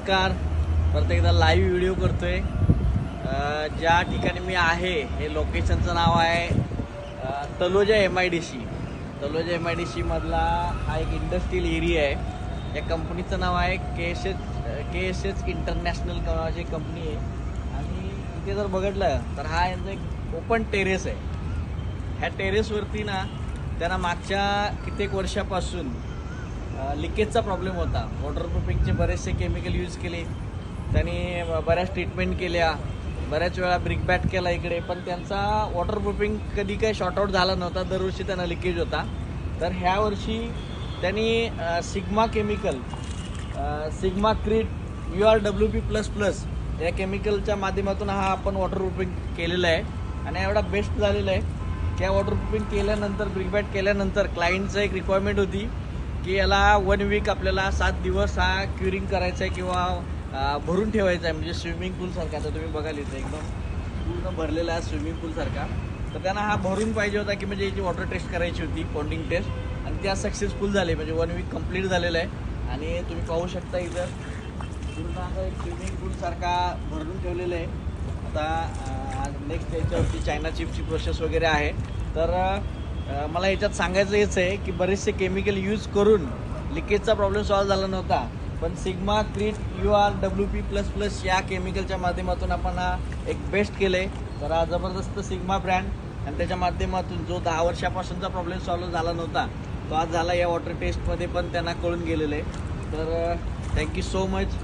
नमस्कार. परत एकदा लाईव्ह व्हिडिओ करतोय. ज्या ठिकाणी मी आहे हे लोकेशनचं नाव आहे तलोजा MIDC. तलोजा MIDC मधला हा एक इंडस्ट्रियल एरिया आहे. या कंपनीचं नाव आहे KSH इंटरनॅशनल नावाची कंपनी आहे. आणि इथे जर बघितलं तर हा यांचा एक ओपन टेरेस आहे. ह्या टेरेसवरती ना त्यांना मागच्या कित्येक वर्षापासून लिकेजचा प्रॉब्लेम होता. वॉटरप्रूफिंगचे बरेचसे केमिकल यूज केले त्यांनी, बऱ्याच ट्रीटमेंट केल्या, बऱ्याच वेळा ब्रिक बॅट केला इकडे, पण त्यांचा वॉटरप्रूफिंग कधी काही शॉर्टआउट झाला नव्हता. दरवर्षी त्यांना लिकेज होता. तर ह्या वर्षी त्यांनी sigma chemical, sigma crete URWP++ या केमिकलच्या माध्यमातून हा आपण वॉटरप्रूफिंग केलेला आहे. आणि एवढा बेस्ट झालेला आहे की या वॉटरप्रूफिंग केल्यानंतर, ब्रिक बॅट केल्यानंतर क्लायंटचं एक रिक्वायरमेंट होती की याला 1 वीक आपल्याला 7 दिवस हा क्युरिंग करायचा आहे किंवा भरून ठेवायचा आहे. म्हणजे स्विमिंग पूलसारखा. आता तुम्ही बघाल इथे एकदम पूर्ण भरलेला आहे स्विमिंग पूलसारखा. तर त्यांना हा भरून पाहिजे होता की म्हणजे याची वॉटर टेस्ट करायची होती, पॉन्डिंग टेस्ट, आणि त्या सक्सेसफुल झाले. म्हणजे 1 वीक कंप्लीट झालेलं आहे. आणि तुम्ही पाहू शकता इथं पूर्ण आता एक स्विमिंग पूलसारखा भरून ठेवलेलं आहे. आता नेक्स्ट याच्यावरती चायना चिपची प्रोसेस वगैरे आहे. तर मला याच्यात सांगायचं हेच आहे की बरेचसे केमिकल यूज करून लिकेजचा प्रॉब्लेम सॉल्व्ह झाला नव्हता, पण सिग्मा क्रीट URWP++ या केमिकलच्या माध्यमातून आपण हा एक बेस्ट केलं आहे. तर हा जबरदस्त सिग्मा ब्रँड, आणि त्याच्या माध्यमातून जो 10 वर्षापासूनचा प्रॉब्लेम सॉल्व्ह झाला नव्हता तो आज झाला. या वॉटर टेस्टमध्ये पण त्यांना कळून गेलेलं आहे. तर thank you so much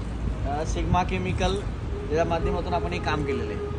sigma chemical, ज्याच्या माध्यमातून आपण हे काम केलेलं आहे.